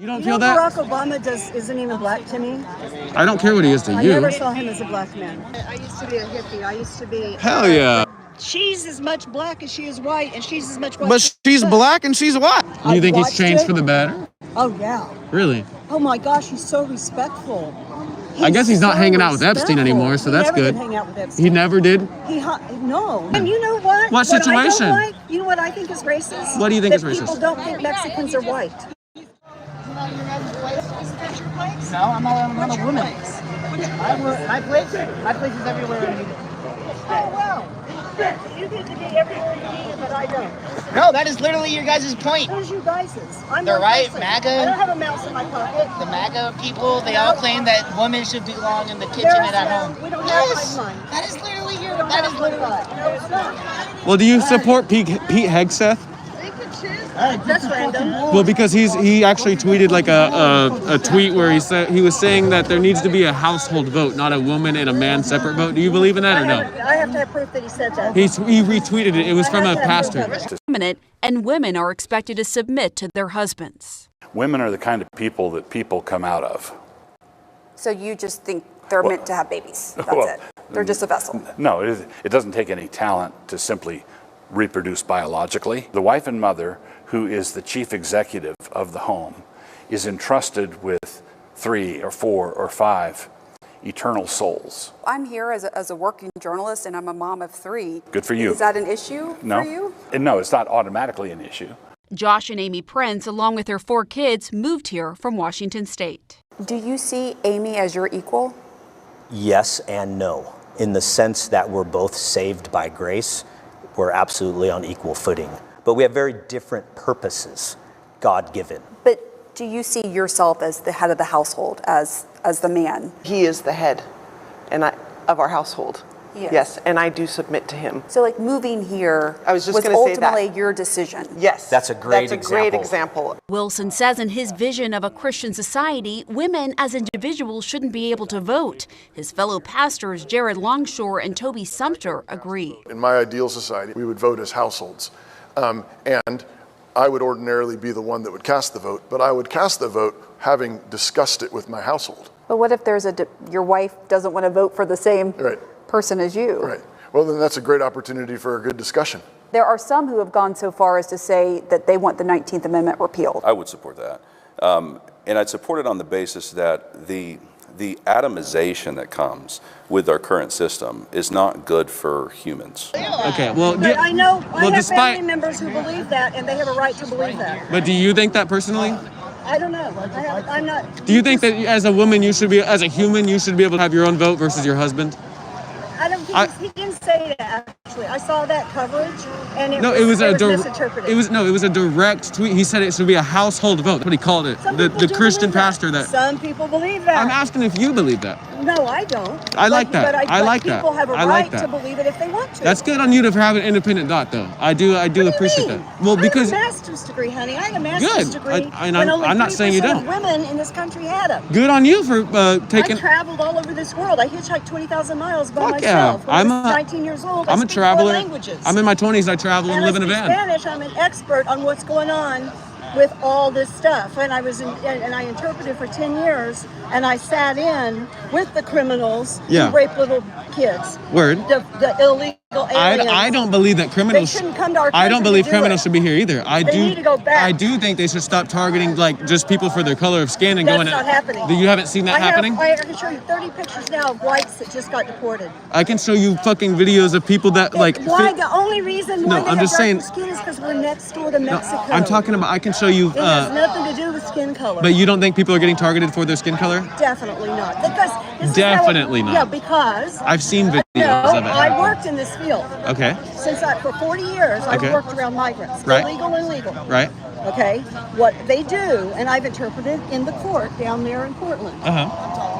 You don't feel that? Barack Obama isn't even black to me. I don't care what he is to you. I never saw him as a black man. I used to be a hippie. I used to be... Hell yeah. She's as much black as she is white, and she's as much white. But she's black and she's white. You think he's changed for the better? Oh, yeah. Really? Oh, my gosh, he's so respectful. I guess he's not hanging out with Epstein anymore, so that's good. He never did hang out with Epstein. He never did? No. And you know what? What situation? You know what I think is racist? What do you think is racist? People don't think Mexicans are white. No, I'm a woman. My place is everywhere. Oh, well. You get to be everywhere you need, but I don't. No, that is literally your guys' point. Who's you guys'? They're right, MAGA. I don't have a mouse in my pocket. The MAGA people, they all claim that women should belong in the kitchen and at home. We don't have pipeline. That is literally your. That is literally. No, it's not. Well, do you support Pete Hegseth? That's random. Well, because he actually tweeted like a tweet where he was saying that there needs to be a household vote, not a woman and a man separate vote. Do you believe in that or no? I have to have proof that he said that. He retweeted it. It was from a pastor. And women are expected to submit to their husbands. Women are the kind of people that people come out of. So you just think they're meant to have babies? That's it. They're just a vessel. No, it doesn't take any talent to simply reproduce biologically. The wife and mother, who is the chief executive of the home, is entrusted with 3 or 4 or 5 eternal souls. I'm here as a working journalist, and I'm a mom of 3. Good for you. Is that an issue for you? No, it's not automatically an issue. Josh and Amy Prince, along with their 4 kids, moved here from Washington State. Do you see Amy as your equal? Yes and no, in the sense that we're both saved by grace. We're absolutely on equal footing. But we have very different purposes, God-given. But do you see yourself as the head of the household, as the man? He is the head of our household. Yes, and I do submit to him. So like moving here was ultimately your decision. Yes. That's a great example. Wilson says in his vision of a Christian society, women as individuals shouldn't be able to vote. His fellow pastors, Jared Longshore and Toby Sumter, agree. In my ideal society, we would vote as households. And I would ordinarily be the one that would cast the vote, but I would cast the vote having discussed it with my household. But what if there's your wife doesn't want to vote for the same person as you? Right. Well, then that's a great opportunity for a good discussion. There are some who have gone so far as to say that they want the 19th Amendment repealed. I would support that. And I'd support it on the basis that the atomization that comes with our current system is not good for humans. Okay, well, but I know I have family members who believe that, and they have a right to believe that. But do you think that personally? I don't know. I'm not. Do you think that as a woman, as a human, you should be able to have your own vote versus your husband? I don't think he didn't say that. Actually, I saw that coverage, and it was misinterpreted. It was a direct tweet. He said it should be a household vote. That's what he called it. The Christian pastor that. Some people believe that. I'm asking if you believe that. No, I don't. I like that. But I like that. People have a right to believe it if they want to. That's good on you to have an independent thought, though. I do appreciate that. Well, because I have a master's degree, honey. I had a master's degree. I'm not saying you don't. Women in this country had them. Good on you for taking. I traveled all over this world. I hitchhiked 20,000 miles by myself. When I was 19 years old. I'm a traveler. Languages. I'm in my 20s. I travel and live in a van. Spanish. I'm an expert on what's going on with all this stuff, and I interpreted for 10 years, and I sat in with the criminals who rape little kids. Word. The illegal aliens. I don't believe that criminals. They shouldn't come to our country. I don't believe criminals should be here either. They need to go back. I do think they should stop targeting just people for their color of skin and going. That's not happening. You haven't seen that happening? I can show you 30 pictures now of whites that just got deported. I can show you fucking videos of people that Why? The only reason why they have darker skin is because we're next door to Mexico. I'm talking about. I can show you. It has nothing to do with skin color. But you don't think people are getting targeted for their skin color? Definitely not. Because definitely not. Yeah, because I've seen videos of it. I worked in this field. Okay. For 40 years, I've worked around migrants, illegal and legal. Right. Okay. What they do, and I've interpreted in the court down there in Portland.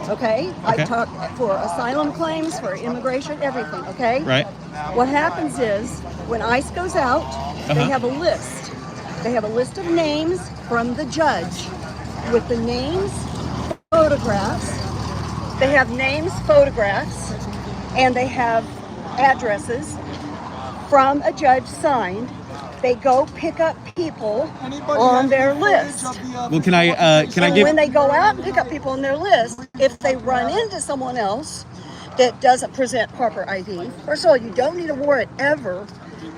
Okay. I talk for asylum claims, for immigration, everything. Okay. Right. What happens is when ICE goes out, they have a list. They have a list of names from the judge with the names, photographs. They have names, photographs, and they have addresses from a judge signed, They go pick up people on their list. Well, can I give? When they go out and pick up people on their list, if they run into someone else that doesn't present proper ID, first of all, you don't need a warrant ever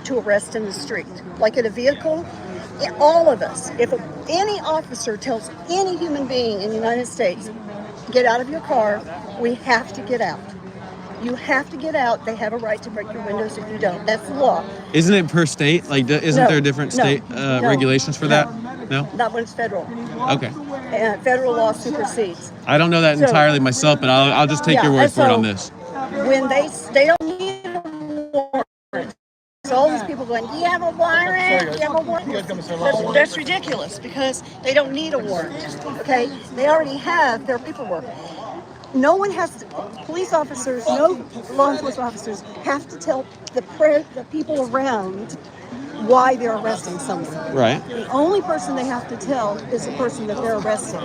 to arrest in the street. Like in a vehicle, all of us, if any officer tells any human being in the United States, get out of your car, we have to get out. You have to get out. They have a right to break your windows if you don't. That's the law. Isn't it per state? Like, isn't there different state regulations for that? No? Not when it's federal. Okay. And federal law supersedes. I don't know that entirely myself, but I'll just take your word for it on this. When they don't need a warrant. So all these people going, do you have a warrant? Do you have a warrant? That's ridiculous because they don't need a warrant. Okay? They already have their paperwork. No one has to, police officers, no law enforcement officers have to tell the people around why they're arresting someone. Right. The only person they have to tell is the person that they're arresting,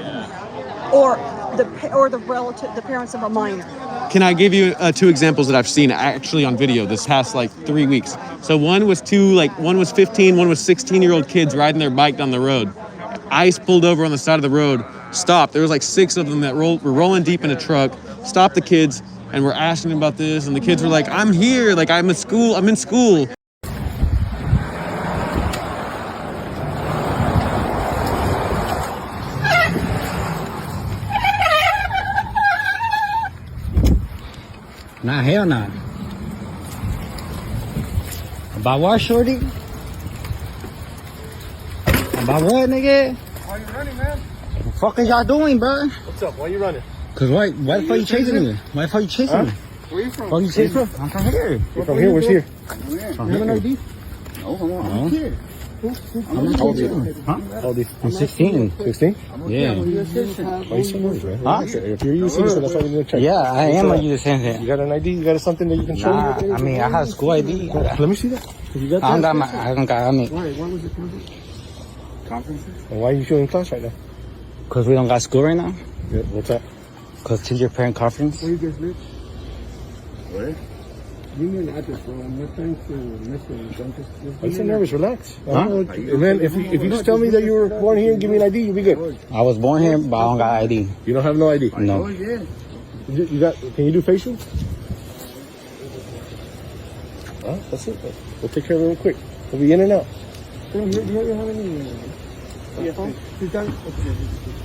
or the relative, the parents of a minor. Can I give you 2 examples that I've seen actually on video this past like 3 weeks? So one was 15, one was 16-year-old kids riding their bike down the road. ICE pulled over on the side of the road, stopped. There was like 6 of them that were rolling deep in a truck, stopped the kids, and were asking about this. And the kids were like, I'm here, like I'm in school. Nah, hell nah. About what, shorty? About what, nigga? Why you running, man? What the fuck is y'all doing, bro? What's up? Why you running? Cause why the fuck you chasing me? Why the fuck you chasing me? Where you from? Where you chasing me? I'm from here. You're from here? Where's here? From here. ID? No, hold on. I'm here. How old are you? Huh? How old are you? I'm 16. 16? Yeah. Why you so nervous, man? Huh? If you're a U.S. citizen, that's why we're going to check. Yeah, I am a U.S. citizen. You got an ID? You got something that you can show me? Nah, I mean, I have school ID. Let me see that. You got I don't got, Why was it conferences? And why are you showing class right now? Cause we don't got school right now. Yeah, what's up? Cause teacher parent conference. Where you guys live? Where? Give me an address, bro. I'm not trying to mess with you. Why you so nervous? Relax. Huh? And then if you just tell me that you were born here and give me an ID, you'll be good. I was born here, but I don't got ID. You don't have no ID? No. You got? Can you do facial? That's it. We'll take care of it real quick. We'll be in and out. Do you have any? Yes. You got it? Okay.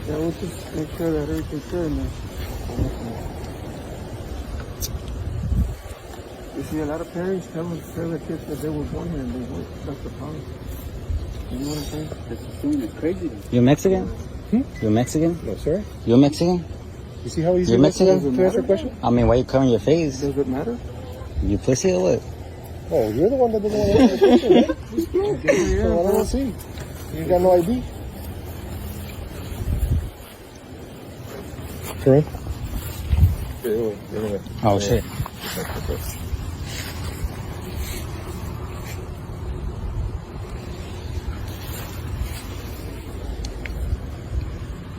Yeah, we'll just make sure that everything's good. You see, a lot of parents tell their kids that they were born here and they weren't. That's the problem. You know what I'm saying? It's doing it crazy. You Mexican? You Mexican? No, sir. You Mexican? You see how easy You're it is Mexican? to answer a question? I mean, why you covering your face? Does it matter? You pussy or what? Oh, you're the one that doesn't want to answer the question, right? So I don't want to see. You got no ID? Corinne? Oh, shit.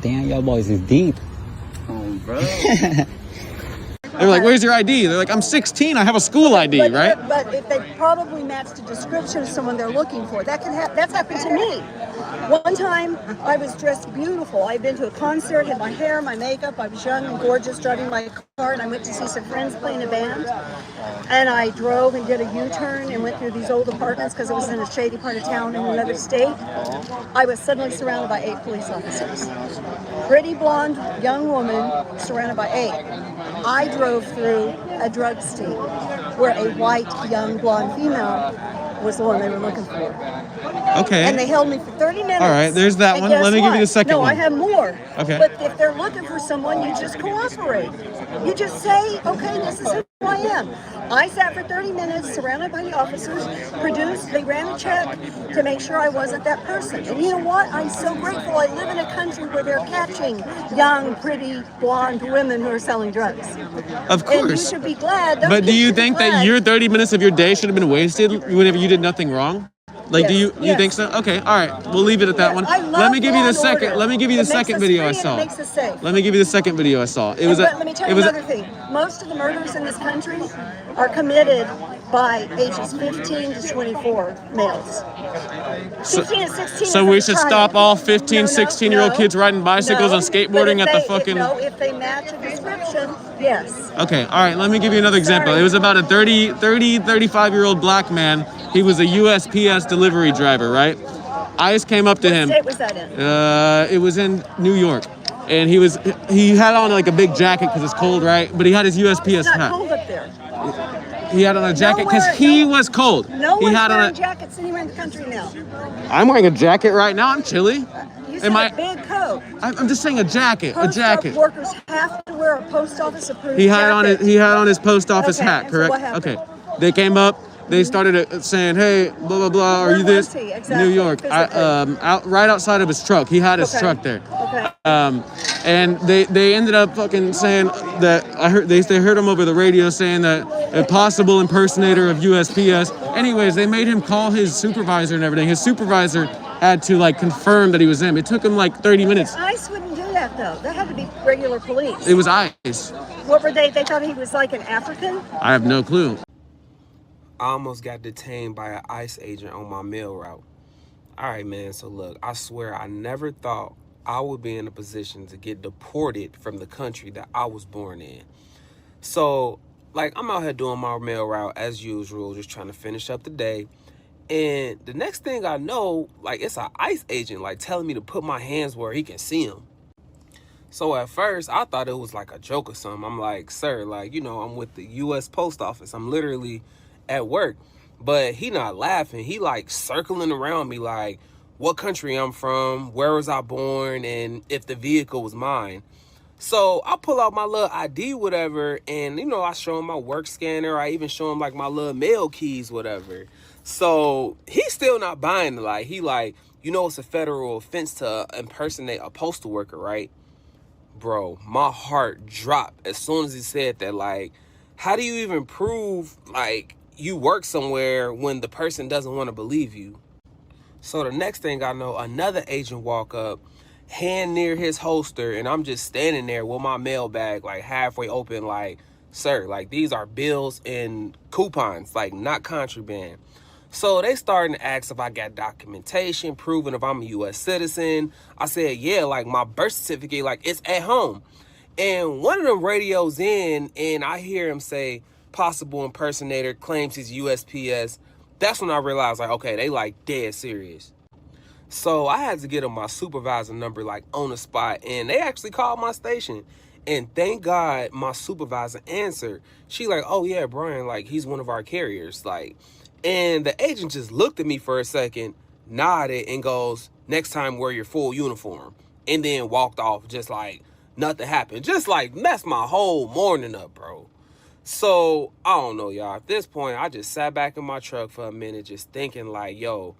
Damn, y'all boys is deep. Oh, bro. They were like, where's your ID? They're like, I'm 16, I have a school ID, right? But if they probably match the description of someone they're looking for, that's happened to me. One time, I was dressed beautiful. I'd been to a concert, had my hair, my makeup. I was young and gorgeous, driving my car, and I went to see some friends playing a band. And I drove and did a U-turn and went through these old apartments because it was in a shady part of town in another state. I was suddenly surrounded by 8 police officers. Pretty blonde young woman surrounded by 8. I drove through a drug sting where a white young blonde female was the one they were looking for. Okay. And they held me for 30 minutes. All right, there's that one. Let me give you the second one. No, I have more. Okay. But if they're looking for someone, you just cooperate. You just say, okay, this is who I am. I sat for 30 minutes surrounded by the officers, they ran a check to make sure I wasn't that person. And you know what? I'm so grateful I live in a country where they're catching young, pretty, blonde women who are selling drugs. Of course. And you should be glad. But do you think that your 30 minutes of your day should have been wasted whenever you did nothing wrong? Like, yes, do you think so? Okay, all right. We'll leave it at that one. Let me give you the second. Let me give you the second video I saw. It makes us safe. Let me give you the second video I saw. Let me tell you another thing. Most of the murders in this country are committed by ages 15 to 24 males. 15 and 16 So is we a should child. stop all 15, 16-year-old kids riding bicycles and skateboarding at the fucking... No, if they match a description, yes. Okay, all right, let me give you another example. It was about a 35-year-old black man. He was a USPS delivery driver, right? ICE came up to him. What state was that in? It was in New York. And he had on like a big jacket because it's cold, right? But he had his USPS It's not hat. cold up there. He had on a jacket because he was cold. No he one's had wearing on jackets anywhere in the country now. I'm wearing a jacket right now. I'm chilly. You said a big coat. I'm just saying a jacket. Post a jacket. workers have to wear a post office approved He had jacket. he had on his post office Okay, hat, and so correct? what happened? Okay. They came up. They started saying, "Hey, blah blah blah. Are Where you this?" was he exactly, New York. Right outside of his truck. He had his Okay. truck there. Okay. And they ended up fucking saying that they heard him over the radio saying that a possible impersonator of USPS. Anyways, they made him call his supervisor and everything. His supervisor had to like confirm that he was him. It took him like 30 minutes. ICE wouldn't do that though. That had to be regular police. It was ICE. What were they? They thought he was like an African? I have no clue. I almost got detained by an ICE agent on my mail route. All right, man, so look, I swear I never thought I would be in a position to get deported from the country that I was born in. So, like, I'm out here doing my mail route as usual, just trying to finish up the day. And the next thing I know, like, it's an ICE agent, like, telling me to put my hands where he can see them. So at first, I thought it was like a joke or something. I'm like, sir, like, you know, I'm with the U.S. Post Office. I'm literally at work. But he not laughing. He like circling around me like what country I'm from, where was I born, and if the vehicle was mine. So I pull out my little ID, whatever, and, you know, I show him my work scanner. I even show him like my little mail keys, whatever. So he's still not buying it. Like, he like, you know, it's a federal offense to impersonate a postal worker, right? Bro, my heart dropped as soon as he said that. Like, how do you even prove, like, you work somewhere when the person doesn't want to believe you? So the next thing I know, another agent walk up, hand near his holster, and I'm just standing there with my mail bag, like, halfway open, like, sir, like, these are bills and coupons, like, not contraband. So they starting to ask if I got documentation proving if I'm a U.S. citizen. I said, yeah, like, my birth certificate, like, it's at home. And one of them radios in, and I hear him say, possible impersonator claims he's USPS. That's when I realized, like, okay, they like dead serious. So I had to get him my supervisor number, like, on the spot, and they actually called my station. And thank God my supervisor answered. She like, oh yeah, Brian, like, he's one of our carriers, like. And the agent just looked at me for a second, nodded, and goes, next time wear your full uniform, and then walked off just like nothing happened. Just like messed my whole morning up, bro. So, I don't know, y'all. At this point, I just sat back in my truck for a minute just thinking like, yo,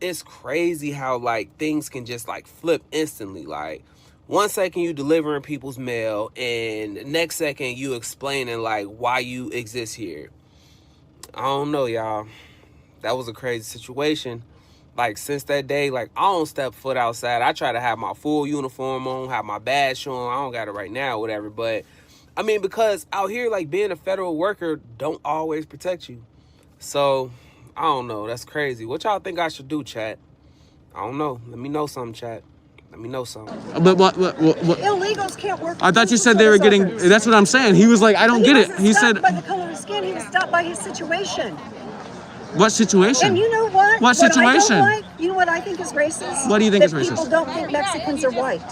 it's crazy how, like, things can just, like, flip instantly. Like, 1 second you delivering people's mail, and the next second you explaining, like, why you exist here. I don't know, y'all. That was a crazy situation. Like, since that day, like, I don't step foot outside. I try to have my full uniform on, have my badge on. I don't got it right now, whatever, but I mean, because out here, like, being a federal worker don't always protect you. So, I don't know. That's crazy. What y'all think I should do, chat? I don't know. Let me know something, chat. Let me know something. But what? Illegals can't work. I thought you said they were getting. That's what I'm saying. He was like, I don't get it. He said. By the color of his skin, he was stopped by his situation. What situation? And you know what? What situation? I don't like, you know what I think is racist? What do you think is racist? People don't think Mexicans are white.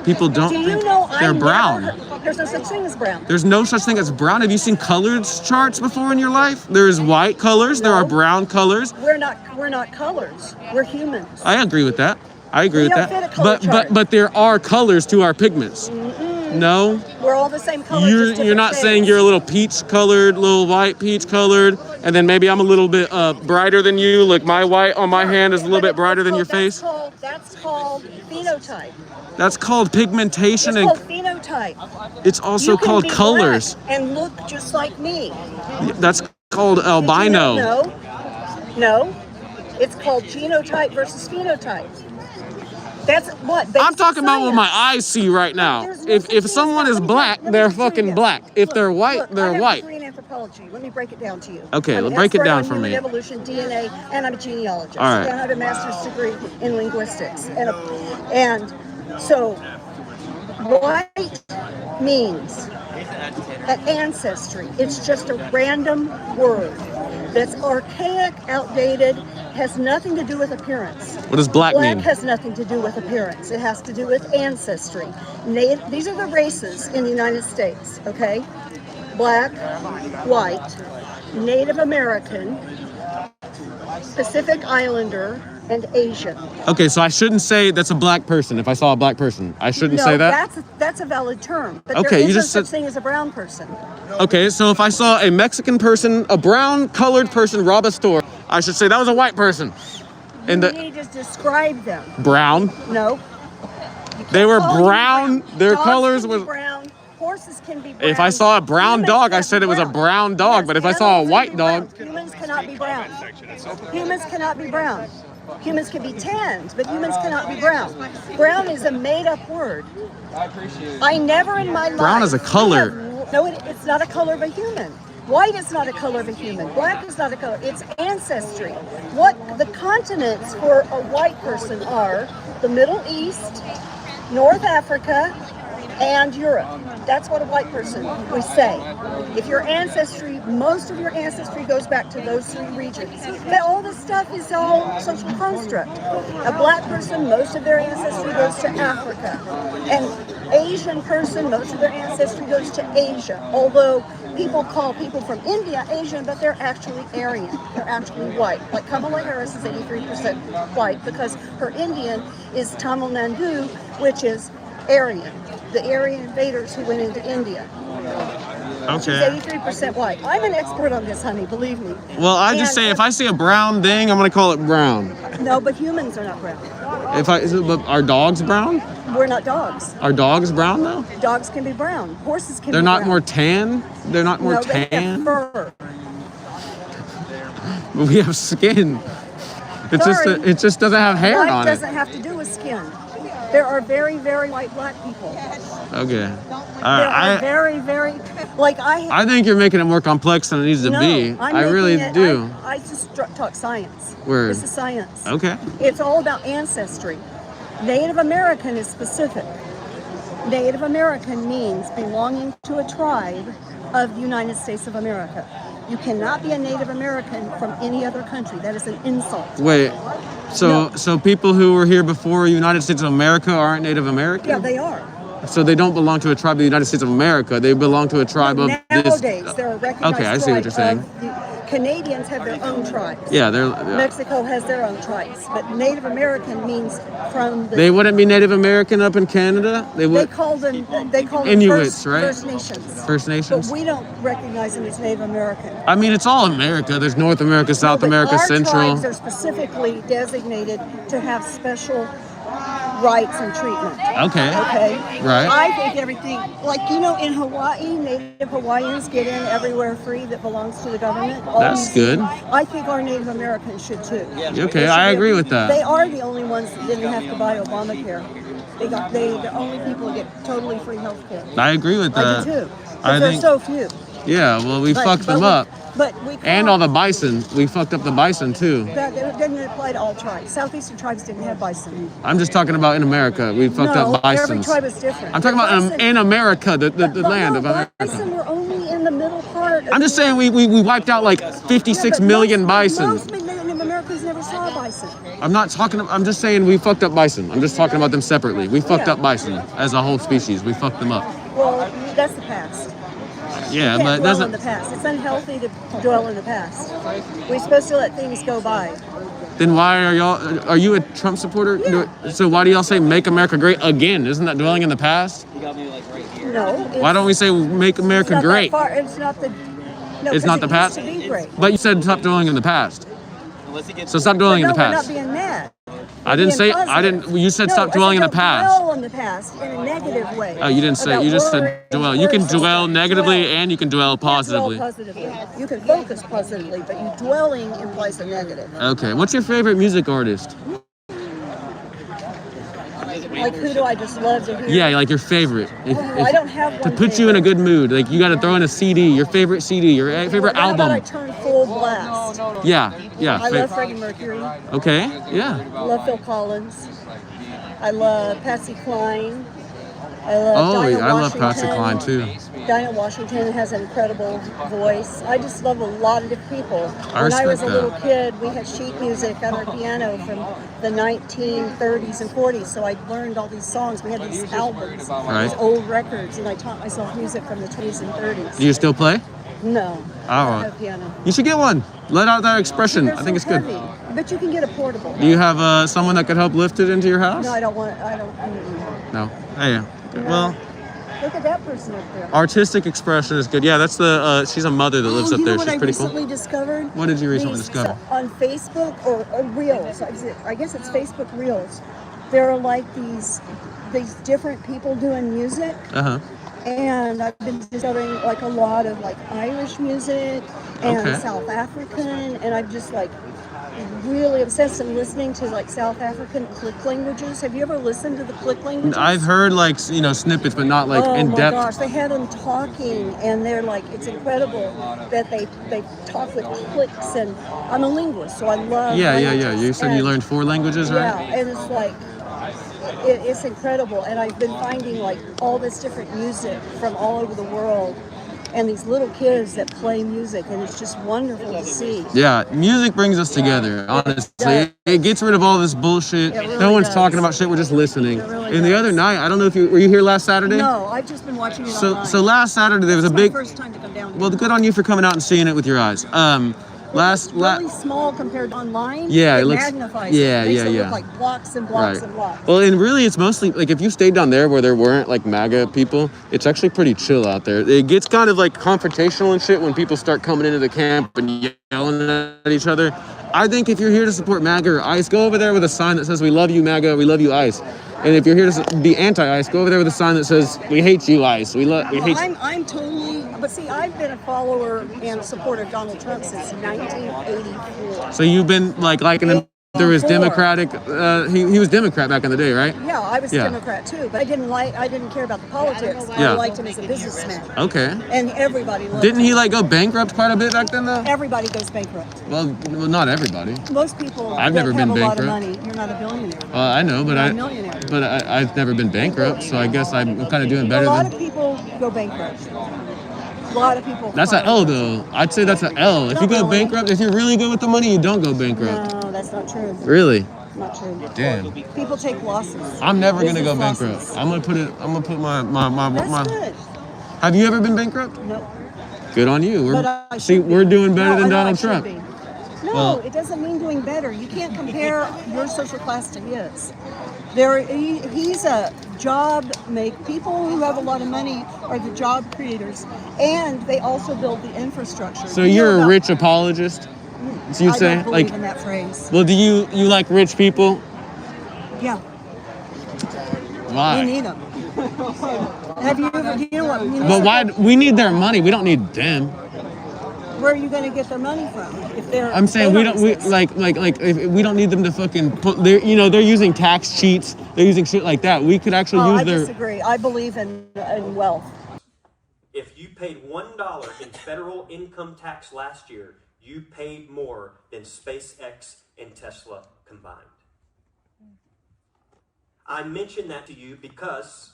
People don't Do you think know they're brown. There's no such thing as brown. There's no such thing as brown. Have you seen colored charts before in your life? There's white colors. There are brown colors. We're not colors. We're humans. I agree with that. I agree We with don't that. fit a color chart. But there are colors to our pigments. No. We're all the same color. You're not saying you're a little peach colored, little white peach colored, and then maybe I'm a little bit brighter than you. Like my white on my hand is a little bit brighter than your face. That's called phenotype. That's called pigmentation. It's called phenotype. It's also You can called be colors. black and look just like me. That's called albino. No. It's called genotype versus phenotype. That's what. I'm talking about what my eyes see right now. If someone is black, they're fucking black. If they're white, they're white. anthropology. Let me break it down to you. Okay, I'm an break it expert down on for human me. Evolution, DNA, and I'm a genealogist. All right. And I have a master's degree in linguistics. And so, white means an ancestry. It's just a random word that's archaic, outdated, has nothing to do with appearance. What does black mean? Black has nothing to do with appearance. It has to do with ancestry. These are the races in the United States, okay? Black, white, Native American, Pacific Islander, and Asian. Okay, so I shouldn't say that's a black person if I saw a black person. I shouldn't say that? That's a valid term. But Okay, there you is no just such said- thing as a brown person. Okay, so if I saw a Mexican person, a brown colored person rob a store, I should say that was a white person. And You need to describe them. brown. No. They were Call them brown. Their Dogs colors can be was. brown. Horses can be brown. If I saw a brown Humans dog, I cannot said be it was a brown dog. But if I saw a animals white can be brown. dog, Humans cannot be brown. Humans cannot be brown. Humans can be tanned, but humans cannot be brown. Brown is a made-up word. I never in my life. brown is a color. No, it's not a color of a human. White is not a color of a human. Black is not a color. It's ancestry. What the continents for a white person are the Middle East, North Africa, and Europe. That's what a white person we say. If your ancestry, most of your ancestry goes back to those three regions. But all this stuff is all social construct. A black person, most of their ancestry goes to Africa. An Asian person, most of their ancestry goes to Asia. Although people call people from India Asian, but they're actually Aryan. They're actually white. Like Kamala Harris is 83% white because her Indian is Tamil Nadu, which is Aryan. The Aryan invaders who went into India. She's 83% white. I'm an expert on this, honey, believe me. well, I just say if I see a brown thing, I'm gonna call it brown. No, but humans are not brown. But are dogs brown? We're not dogs. Are dogs brown though? Dogs can be brown. Horses can They're be not brown. more tan. They're not more No, they have tan. fur. We have skin. It just doesn't have hair White on it. doesn't have to do with skin. There are very, very white black people. Okay. There are very, very, like I think you're making it more complex than it needs to be. I really do. I just talk science. Word. This is science. Okay. It's all about ancestry. Native American is specific. Native American means belonging to a tribe of the United States of America. You cannot be a Native American from any other country. That is an insult. Wait. So people who were here before the United States of America aren't Native American? Yeah, they are. So they don't belong to a tribe of the United States of America. They belong to a tribe of Nowadays, this. they're a recognized Okay, I see what you're saying. Canadians have their own tribes. Yeah, Mexico has their own tribes, but Native American means from the. They wouldn't be Native American up in Canada. They call them Inuits, right? First Nations. First Nations. But we don't recognize them as Native American. I mean, it's all America. There's North America, South America, our Central. tribes are specifically designated to have special rights and treatment. Okay. Okay. Right. I think everything, like in Hawaii, Native Hawaiians get in everywhere free that belongs to the government. That's good. I think our Native Americans should too. Okay, I agree with that. They are the only ones that didn't have to buy Obamacare. They the only people who get totally free health care. I agree with that. I do too. Because there's so few. Yeah, well, we fucked them up. And all the bison. We fucked up the bison too. That didn't apply to all tribes. Southeastern tribes didn't have bison. I'm just talking about in America. We fucked up bisons. Every tribe is different. I'm talking about in America, the land of America. Bison were only in the middle part. I'm just saying we wiped out like 56 million bison. Most Native Americans never saw a bison. I'm just saying we fucked up bison. I'm just talking about them separately. We fucked up bison as a whole species. We fucked them up. Well, that's the past. Yeah, but it dwell doesn't. in the past. It's unhealthy to dwell in the past. We're supposed to let things go by. Then why are you a Trump supporter? Yeah. So why do y'all say make America great again? Isn't that dwelling in the past? No. Why don't we say make America great? It's not the. No, it's not the past. Used to be great. But you said stop dwelling in the past. So stop dwelling in the past. We're not being mad. I didn't say. I didn't. You said stop dwelling in the past. Dwell in the past in a negative way. Oh, you didn't say. You just said dwell. You can dwell negatively and you can dwell positively. Dwell positively. You can focus positively, but you dwelling implies a negative. Okay. What's your favorite music artist? Like, who do I just love to hear? Yeah, like your favorite. I don't have one to put you in a good mood. Like you got to throw in a CD, your favorite CD, your favorite How album. about I turn full blast? Yeah. I love Freddie Mercury. Okay. Yeah. I love Phil Collins. I love Patsy Cline. I love Dinah I love Patsy Cline too. Dinah Washington has an incredible voice. I just love a lot of different people. When I was a little kid, we had sheet music on our piano from the 1930s and 40s, so I learned all these songs. We had these albums, these old records, and I taught myself music from the 20s and 30s. Do you still play? No. I don't have a piano. You should get one. Let out that expression. I think it's good. But you can get a portable. Do you have someone that could help lift it into your house? No, I don't want. No. Hey. Well. Look at that person up there. Artistic expression is good. Yeah, that's the. She's a mother that lives up there. She's pretty cool. What I recently discovered? What did you recently discover? On Facebook or Reels. I guess it's Facebook Reels. There are like these different people doing music. And I've been discovering like a lot of like Irish music and South African, and I'm just like really obsessed and listening to like South African click languages. Have you ever listened to the click languages? I've heard like snippets, but not like in depth. Oh my gosh, they had them talking, and they're like, it's incredible that they talk with clicks. And I'm a linguist, so I love. Yeah. You said you learned 4 languages, right? Yeah, and it's like. It's incredible, and I've been finding like all this different music from all over the world, and these little kids that play music, and it's just wonderful to see. Yeah, music brings us together, honestly. It gets rid of all this bullshit. Really no one's talking about shit, we're just listening. And the other night, I don't know if were you here last Saturday? No, I've just been watching it online. So last Saturday there was a big. My first time to come down here. Well, good on you for coming out and seeing it with your eyes. It's really small compared to online. Yeah, it looks magnifies. Yeah, it makes it yeah. look like blocks and blocks and blocks. Well, and really, it's mostly like if you stayed down there where there weren't like MAGA people, it's actually pretty chill out there. It gets kind of like confrontational and shit when people start coming into the camp and yelling at each other. I think if you're here to support MAGA or ICE, go over there with a sign that says "We love you, MAGA. We love you, ICE." And if you're here to be anti-ICE, go over there with a sign that says "We hate you, ICE. We hate you." I'm totally. But see, I've been a follower and supporter of Donald Trump since 1984. So you've been liking him through his Democratic. He was Democrat back in the day, right? Yeah, I was Democrat too, but I didn't care about the politics. I liked him as a businessman. Okay. And everybody loved Didn't him. he go bankrupt quite a bit back then though? Everybody goes bankrupt. Well, not everybody. Most people I've never been have bankrupt. A lot of money. You're not a billionaire. I know, but You're a millionaire. I've never been bankrupt, so I guess I'm kind of doing better than. A lot of people go bankrupt. A lot of people. That's an L though. I'd say that's an L. If you go bankrupt, if you're really good with the money, you don't go bankrupt. No, that's not true. Really? Not true. Damn. People take losses. I'm never gonna go Business bankrupt. losses. I'm gonna put my. That's good. Have you ever been bankrupt? No. Good on you. We're We're doing better than Donald Trump. No, it doesn't mean doing better. You can't compare your social class to his. He's a job people who have a lot of money are the job creators, and they also build the infrastructure. So you're a rich apologist? So you say I don't believe in that phrase. Well, do you like rich people? Yeah. Why? We need them. Have you ever? Do you know what? But why? We need their money. We don't need them. Where are you going to get their money from? If they're, I'm saying we don't. If we don't need them to fucking put. They're using tax cheats. They're using shit like that. We could actually use their. I disagree. I believe in wealth. If you paid $1 in federal income tax last year, you paid more than SpaceX and Tesla combined. I mention that to you because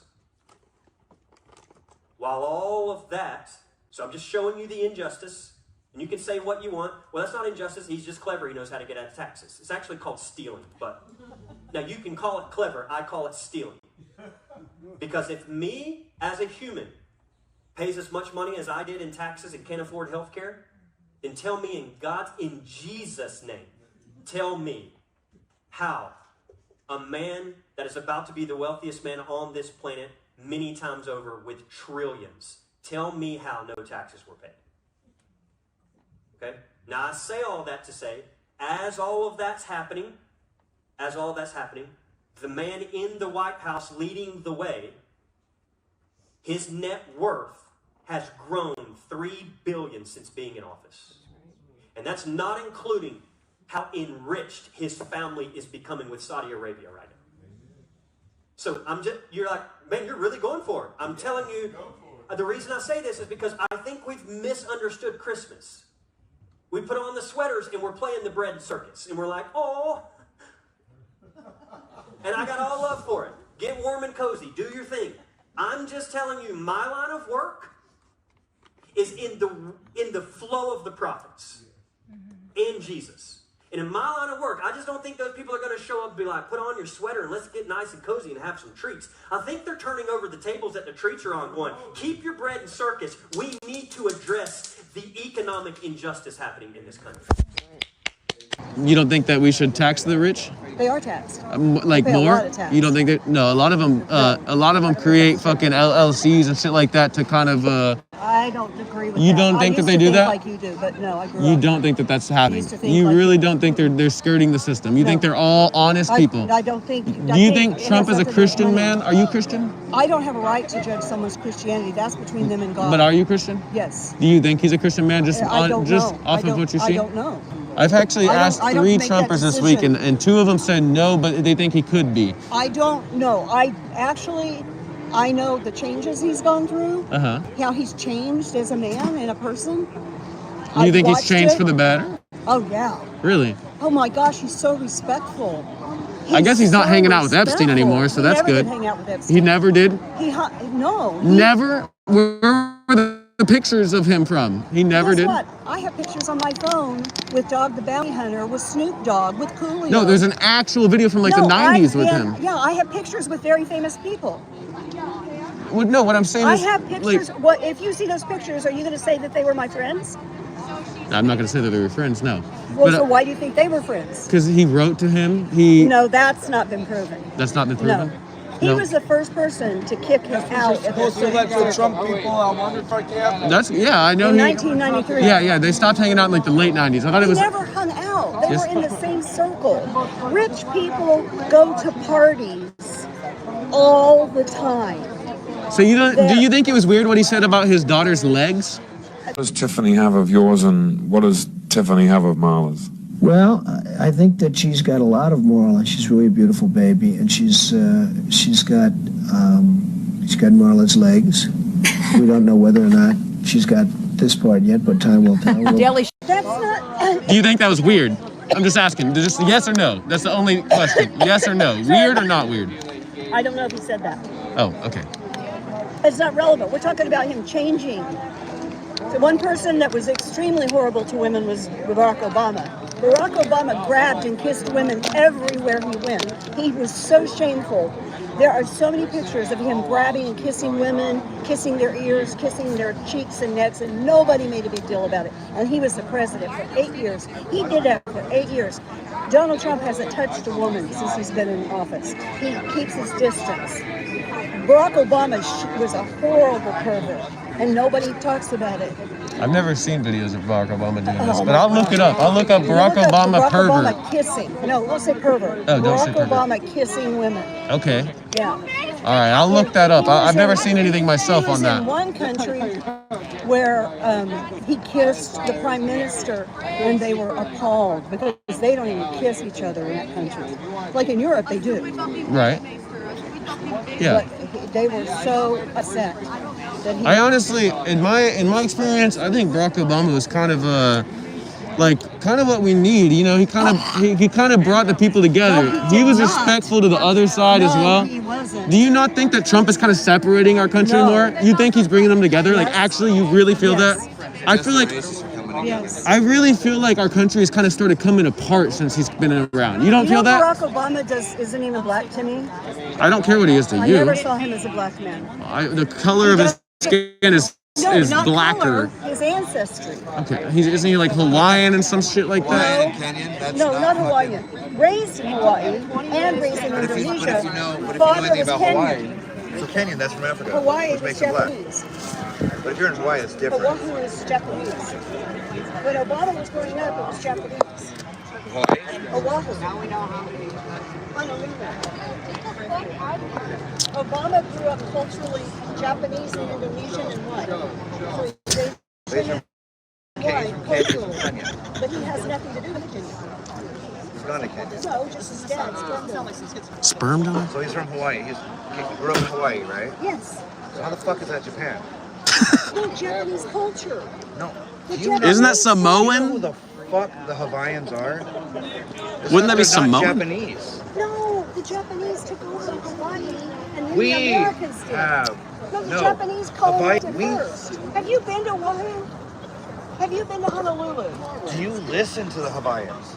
while all of that, so I'm just showing you the injustice, and you can say what you want. Well, that's not injustice. He's just clever. He knows how to get out of taxes. It's actually called stealing. But now you can call it clever. I call it stealing. Because if me as a human pays as much money as I did in taxes and can't afford health care, then tell me in Jesus' name, tell me how a man that is about to be the wealthiest man on this planet many times over with trillions, tell me how no taxes were paid. Okay? Now I say all that to say, as all of that's happening, the man in the White House leading the way, his net worth has grown $3 billion since being in office. And that's not including how enriched his family is becoming with Saudi Arabia right now. So you're like, man, you're really going for it. I'm telling you, the reason I say this is because I think we've misunderstood Christmas. We put on the sweaters and we're playing the bread circus. And we're like, oh. And I got all love for it. Get warm and cozy. Do your thing. I'm just telling you, my line of work is in the flow of the prophets and Jesus. And in my line of work, I just don't think those people are going to show up and be like, put on your sweater and let's get nice and cozy and have some treats. I think they're turning over the tables that the treats are on going, keep your bread and circus. We need to address the economic injustice happening in this country. You don't think that we should tax the rich? They are taxed. Like They pay a more? lot of tax. You don't think that? No, a lot of them create fucking LLCs and shit like that to kind of. I don't agree with that. You don't think that they do that? Like you do, but no, I grew You up. don't think that that's happening? used to think You like really you. don't think they're skirting the system? You think they're all honest people? I don't think. Do you think Trump is a Christian man? Are you Christian? I don't have a right to judge someone's Christianity. That's between them and God. But are you Christian? Yes. Do you think he's a Christian man just I don't know. off of what you see? I don't know. I've actually asked I don't 3 make that Trumpers this week, decision. and 2 of them said no, but they think he could be. I don't know. I know the changes he's gone through. How he's changed as a man and a person. Do you think he's changed for the better? Oh yeah. Really? Oh my gosh, he's so respectful. I guess he's not so hanging out with Epstein respectful. anymore, so He that's never good. Did hang out with Epstein. He never did? No. Never? Where were the pictures of him from? He never Guess did? what? I have pictures on my phone with Dog the Bounty Hunter, with Snoop Dogg, with Coolio. No, there's an actual video from like the 90s with him. Yeah, I have pictures with very famous people. Well, no, what I'm saying I is... have pictures. If you see those pictures, are you going to say that they were my friends? I'm not going to say that they were friends, no. Well, so why do you think they were friends? Because he wrote to him. No, that's not been proven. That's not been proven? No. He was the first person to kick him out of the city. Trump people, I wonder if I can. I know. In 1993. Yeah, they stopped hanging out in like the late 90s. I thought it was... They never hung out. They were in the same circle. Rich people go to parties all the time. So do you think it was weird what he said about his daughter's legs? What does Tiffany have of yours, and what does Tiffany have of Marla's? Well, I think that she's got a lot of moral, and she's really a beautiful baby, and she's got Marla's legs. We don't know whether or not she's got this part yet, but time will tell. That's not. Do you think that was weird? I'm just asking. Just yes or no. That's the only question. Yes or no. Weird or not weird? I don't know if he said that. Oh, okay. It's not relevant. We're talking about him changing. So one person that was extremely horrible to women was Barack Obama. Barack Obama grabbed and kissed women everywhere he went. He was so shameful. There are so many pictures of him grabbing and kissing women, kissing their ears, kissing their cheeks and necks, and nobody made a big deal about it. And he was the president for 8 years. He did that for 8 years. Donald Trump hasn't touched a woman since he's been in office. He keeps his distance. Barack Obama was a horrible pervert, and nobody talks about it. I've never seen videos of Barack Obama doing this, but I'll look it up. I'll look up Barack Obama pervert. Barack Obama kissing. No, don't say pervert. Oh, don't say Barack pervert. Obama kissing women. Okay. Yeah. All right, I'll look that up. I've never seen anything myself on He was that. in one country where he kissed the prime minister, and they were appalled because they don't even kiss each other in that country. Like in Europe, they do. Right. Yeah. But they were so upset that he. I honestly, in my experience, I think Barack Obama was kind of what we need. You know, he kind of brought the people together. No, he was not. respectful to the other side as well. He wasn't. Do you not think that Trump is kind of separating our country more? You think he's bringing them together? Like, actually, you really feel that? I feel like. Yes. I really feel like our country has kind of started coming apart since he's been around. You don't feel that? Barack Obama isn't even black to me. I don't care what he is to I you. never saw him as a black man. The color of his skin is not blacker. Color, his ancestry. Okay, isn't he like Hawaiian and some shit like that? No, not Hawaiian. Raised in Hawaii and raised in Indonesia. Father was Kenyan. So Kenyan, that's from Africa. Hawaii which is makes him black. Japanese. But if you're in Hawaii, it's different. Oahu is Japanese. When Obama was growing up, it was Japanese. Oahu. Honolulu. Obama grew up culturally Japanese and Indonesian and white. So he's white culturally. But he has nothing to do with Kenya. gone to Kenya. No, just his dad's gone. Sperm donor? So he's from Hawaii. He grew up in Hawaii, right? Yes. So how the fuck is that Japan? No, Japanese culture. No. Isn't that Samoan? You know who the fuck the Hawaiians are? Wouldn't that be They're not Samoan? Japanese. No, the Japanese took over Hawaii, and then We the Americans did. have. No, the No. Japanese colonized it Hawaii- first. Have you been to Oahu? Have you been to Honolulu? Do you listen to the Hawaiians?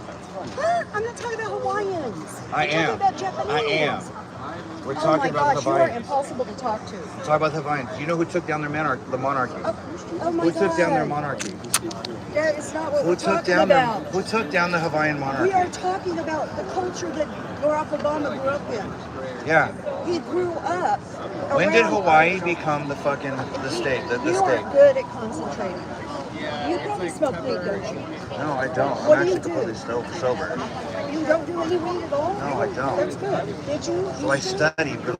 Huh? I'm not talking about Hawaiians. I I'm am. talking about Japanese. I am. We're Oh my talking about gosh, the you are Hawaiians. impossible to talk to. Talk about the Hawaiians. Do you know who took down their the monarchy? Oh my Who God. took down their monarchy? That is not what Who we're took talking down about. Who took down the Hawaiian monarchy? We are talking about the culture that Barack Obama grew up in. Yeah. He grew up. When did around Hawaii become the fucking the state? The You state. are good at concentrating. You probably smoke weed, don't you? No, I don't. What I'm do you actually do? completely sober. You don't do any weed at all? No, I don't. That's good. Did you? So I study really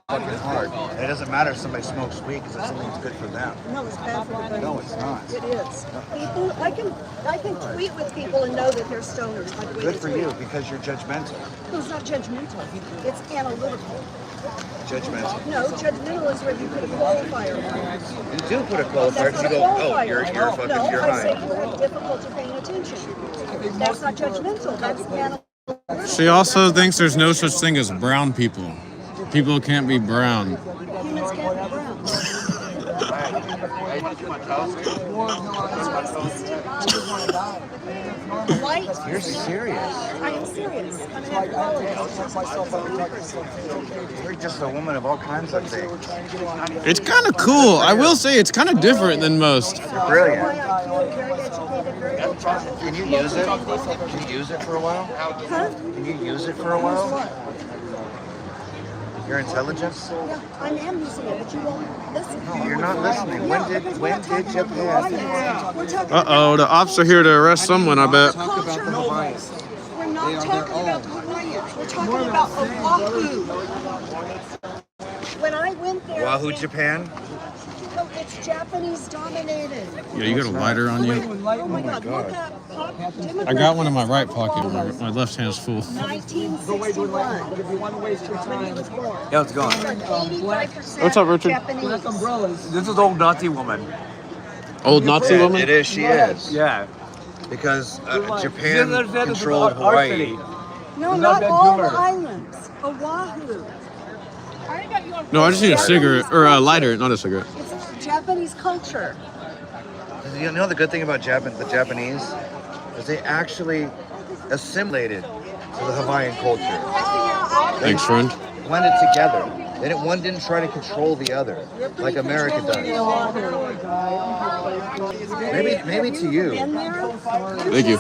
fucking hard. And it doesn't matter if somebody smokes weed because it's something that's good for them. No, it's bad for the brain. No, it's not. It is. People, I can tweet with people and know that they're stoners by the way Good they for tweet. you because you're judgmental. No, it's not judgmental. It's analytical. Judgmental. No, judgmental is where you put a qualifier on it. You do put a qualifier That's because you not a go, oh, qualifier. you're fucking, No, you're I say high. you have difficulty paying attention. That's not judgmental. That's analytical. She also thinks there's no such thing as brown people. People can't be brown. Humans can't be brown. White. You're serious. I am serious. I'm an anthropologist. You're just a woman of all kinds of things. It's kind of cool. I will say it's kind of different than most. Brilliant. Very educated, very educated. Can you use it? Can you use it for a while? Huh? Can you use it for a while? Your intelligence? Yeah, I am using it, but you won't listen. No, you're not listening. When did Japan? Uh-oh, the ops are here to arrest someone, I bet. We're not talking about the Hawaiians. We're talking about Oahu. When I went there, Oahu, Japan? no, it's Japanese dominated. Yeah, you got a lighter on you? Oh my God, look up I got one in my right pocket. My left hand's full. 1961. When he was born. Yeah, it's gone. 85% What's up, Richard? Japanese. This is old Nazi woman. Old Nazi woman? It is, she is. Yeah. Because Japan controlled our Hawaii. city. No, not all the islands. Oahu. No, I just need a cigarette, or a lighter, not a cigarette. It's Japanese culture. You know the good thing about the Japanese is they actually assimilated to the Hawaiian culture. Thanks, friend. Blended together. One didn't try to control the other like America does. Maybe to you. Thank you.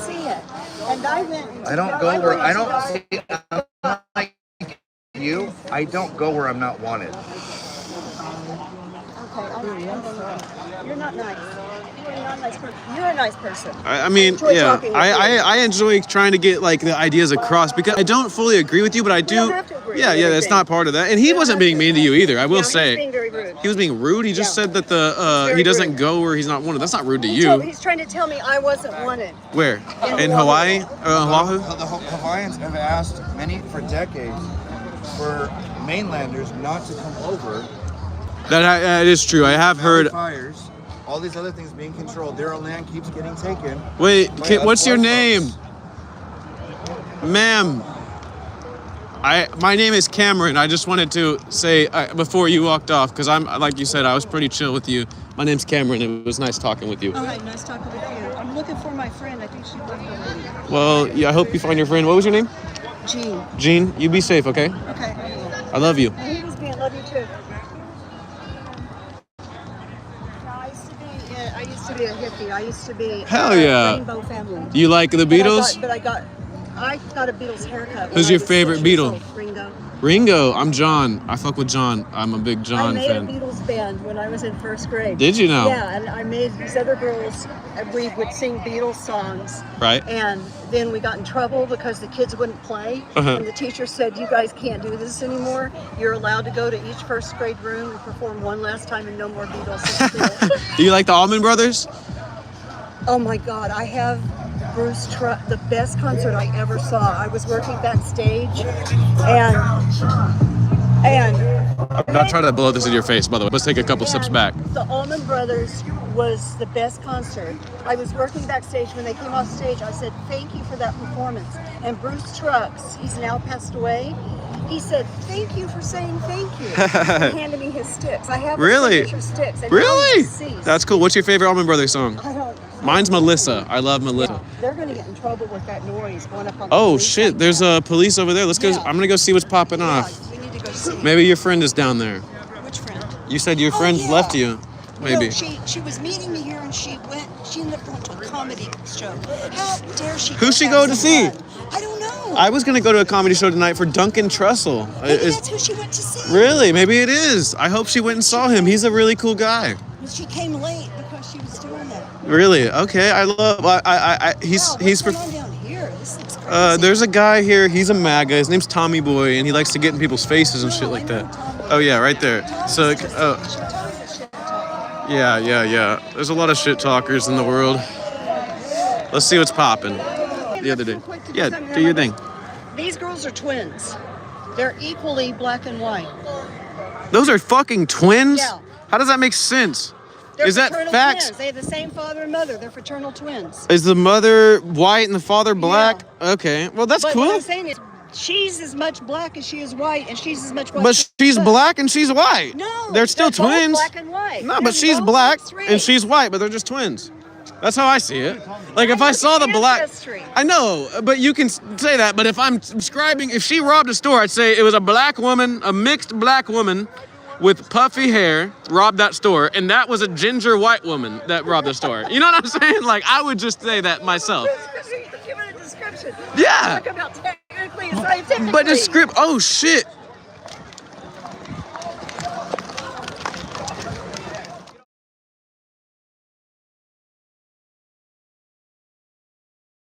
I don't go where I don't see. I'm like you. I don't go where I'm not wanted. You're not nice. You're not a nice person. You're a nice person. I mean, enjoy yeah, talking with you. I enjoy trying to get like the ideas across because I don't fully agree with you, but I do. don't have to agree Yeah, with yeah, that's everything. not part of that. And he wasn't being mean to you either. I will No, he was say. being very rude. He was being rude. He just said that he doesn't go where he's not wanted. That's not rude to you. He's trying to tell me I wasn't wanted. Where? In Hawaii? Oahu? The Hawaiians have asked for decades for mainlanders not to come over. That is true. I have heard. Fires, all these other things being controlled. Their land keeps getting taken. Wait, by what's us your white name, folks. ma'am? My name is Cameron. I just wanted to say before you walked off, because I'm like you said, I was pretty chill with you. My name's Cameron. It was nice talking with you. All right, nice talking with you. I'm looking for my friend. I think she left already. Well, yeah, I hope you find your friend. What was your name? Jean. Jean. You be safe, okay? Okay. I love you. And he was being, love you too. I used to be a hippie. I used to be Hell yeah. Rainbow Family. You like the Beatles? I got a Beatles haircut. Who's your favorite Beatle? Ringo. Ringo. I'm John. I fuck with John. I'm a big I John made fan. a Beatles band when I was in first grade. Did you now? Yeah, and I made these other girls, and we would sing Beatles songs. Right. And then we got in trouble because the kids wouldn't play. Uh-huh. And the teacher said, you guys can't do this anymore. You're allowed to go to each first grade room and perform one last time and no more Beatles. Do you like the Allman Brothers? Oh my God, I have Bruce Truck, the best concert I ever saw. I was working backstage, and I'm not trying to blow this in your face, by the way. Let's take a couple steps back. the Allman Brothers was the best concert. I was working backstage when they came off stage. I said, thank you for that performance. And Bruce Trucks, he's now passed away. He said, thank you for saying thank you. He handed me his sticks. I have Really? signature sticks. And Really? deceased. That's cool. What's your favorite Allman Brothers song? I don't. Mine's Melissa. I love Melissa. Yeah, they're going to get in trouble with that noise going up on the Oh police shit! like There's that. a police over there. Let's go. I'm gonna go see what's popping off. We need to go see. Maybe your friend is down there. Which friend? You said your friend left you. Maybe. No, she was meeting me here and she ended up going to a comedy show. How dare she? Who's she going to see? I don't know. I was gonna go to a comedy show tonight for Duncan Trussell. Maybe that's who she went to see. Really? Maybe it is. I hope she went and saw him. He's a really cool guy. She came late because she was doing that. Really? Okay. I love. He's. What's going on down here? This looks crazy. There's a guy here. He's a MAGA. His name's Tommy Boy, and he likes to get in people's faces and shit like that. Oh yeah, right there. So. Yeah. There's a lot of shit talkers in the world. Let's see what's popping. The other day. Yeah, do your thing. These girls are twins. They're equally black and white. Those are fucking twins? Yeah. How does that make sense? They're Is that fraternal facts? twins. They have the same father and mother. They're fraternal twins. Is the mother white and the father black? Okay, well that's But cool. what I'm saying is, she's as much black as she is white, and she's as much white. But she's black and she's white. No, they're still both twins. black and white. No, They're but she's both black mixed race. and she's white, but they're just twins. That's how I see it. Like if I saw the black, Ancestry. I know, but you can say that. But if I'm describing, if she robbed a store, I'd say it was a black woman, a mixed black woman with puffy hair robbed that store, and that was a ginger white woman that robbed the store. You know what I'm saying? Like I would just say that myself. Give it a description. Yeah. Talk about technically and scientifically. But the script, oh shit.